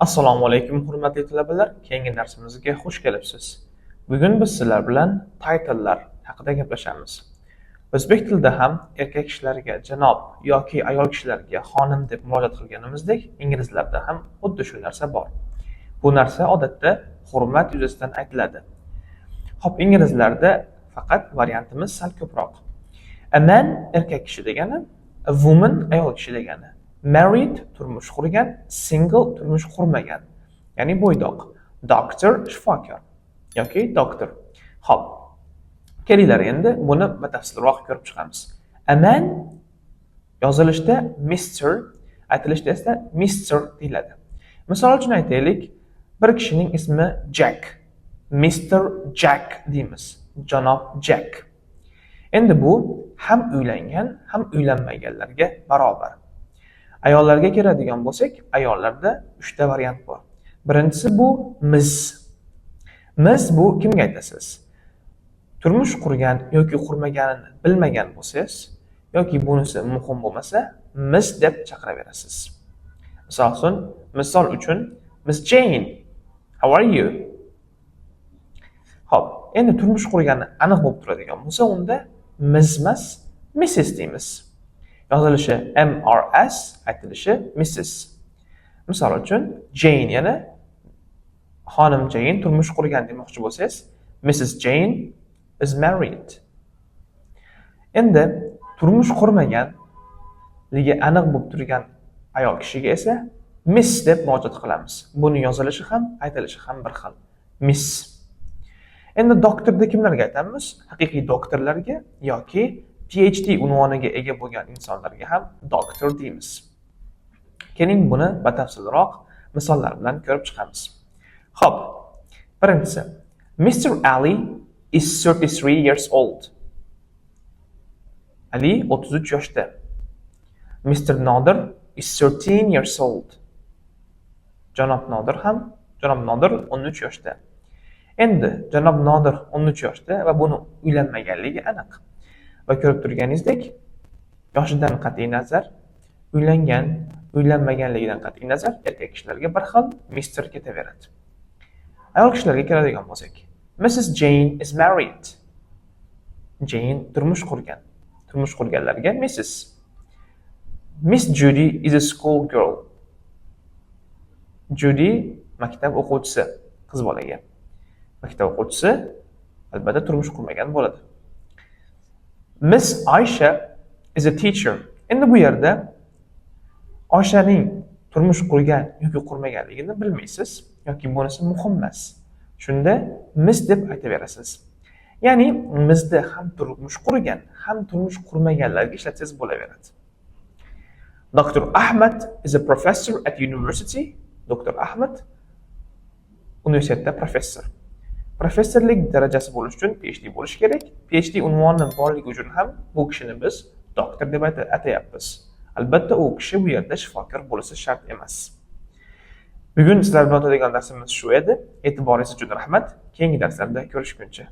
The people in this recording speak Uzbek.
Assalomu alaykum hurmatli talabalar. Keyingi darsimizga xush kelibsiz. Bugun biz sizlar bilan titlelar haqida gaplashamiz. O'zbek tilida ham erkak kishilarga janob yoki ayol kishilarga xonim deb murojaat qilganimizdek, inglizlarda ham xuddi shu narsa bor. Bu narsa odatda hurmat yuzasidan aytiladi. Xo'p, inglizlarda faqat variantimiz sal ko'proq. A man erkak kishi degani, a woman ayol kishi degani. Married turmush qurgan, single turmush qurmagan, ya'ni bo'ydoq. Doctor shifokor yoki doktor. Xo'p, kelinglar endi buni batafsilroq ko'rib chiqamiz. A man yozilishda Mr, aytilishda esa Mr deyiladi. Misol uchun aytaylik, bir kishining ismi Jack. Mr Jack deymiz. Janob Jack. Endi bu ham uylangan, ham uylanmaganlarga barobar. Ayollarga keladigan bo'lsak, ayollarda 3 ta variant bor. Birinchisi bu Miss. Miss bu kimga aytasiz? Turmush qurgan yoki qurmaganini bilmagan bo'lsangiz yoki bunisi muhim bo'lmasa, Miss deb chaqiraverasiz. Misol uchun Miss Jane, how are you? Xo'p, endi turmush qurgani aniq bo'lib turadigan bo'lsa, unda Miss emas, Mrs deymiz. Yozilishi MRS, aytilishi Mrs. Misol uchun Jane, yana xonim Jane turmush qurgan demoqchi bo'lsangiz, Mrs. Jane is married. Endi turmush qurmaganligi aniq bo'lib turgan ayol kishiga esa Miss deb murojaat qilamiz. Buni yozilishi ham, aytilishi ham bir xil. Miss. Endi doktorda kimlarga aytamiz? Haqiqiy doktorlarga yoki PhD unvoniga ega bo'lgan insonlarga ham doktor deymiz. Keling buni batafsilroq misollar bilan ko'rib chiqamiz. Xo'p, birinchisi, Mr. Ali is 33 years old. Ali 33 yoshda. Mr. Nodir is 13 years old. Janob Nodir 13 yoshda. Endi janob Nodir 13 yoshda va buni uylanmaganligi aniq. Va ko'rib turganingizdek, yoshidan qat'iy nazar, uylangan, uylanmaganligidan qat'iy nazar erkak kishilarga bir xil Mr ketaveradi. Ayol kishilarga keladigan bo'lsak, Mrs. Jane is married. Jane turmush qurgan. Turmush qurganlarga Mrs. Miss Judy is a school girl. Judy maktab o'quvchisi, qiz bolaga. Maktab o'quvchisi albatta turmush qurmagan bo'ladi. Miss Aisha is a teacher. Endi bu yerda Oyshaning turmush qurgan yoki qurmaganligini bilmaysiz yoki bunisi muhim emas. Shunda Miss deb aytaverasiz. Ya'ni Missda ham turmush qurgan, ham turmush qurmaganlarga ishlatsangiz bo'laveradi. Dr. Ahmad is a professor at university. Dr. Ahmad universitetda professor. Professorlik darajasi bo'lish uchun PhD bo'lish kerak. PhD unvoni borligi uchun ham bu kishini biz doktor deb atayapmiz. Albatta u kishi bu yerda shifokor bo'lishi shart emas. Bugun sizlar bilan o'tadigan darsimiz shu edi. E'tiboringiz uchun rahmat. Keyingi darslarda ko'rishguncha.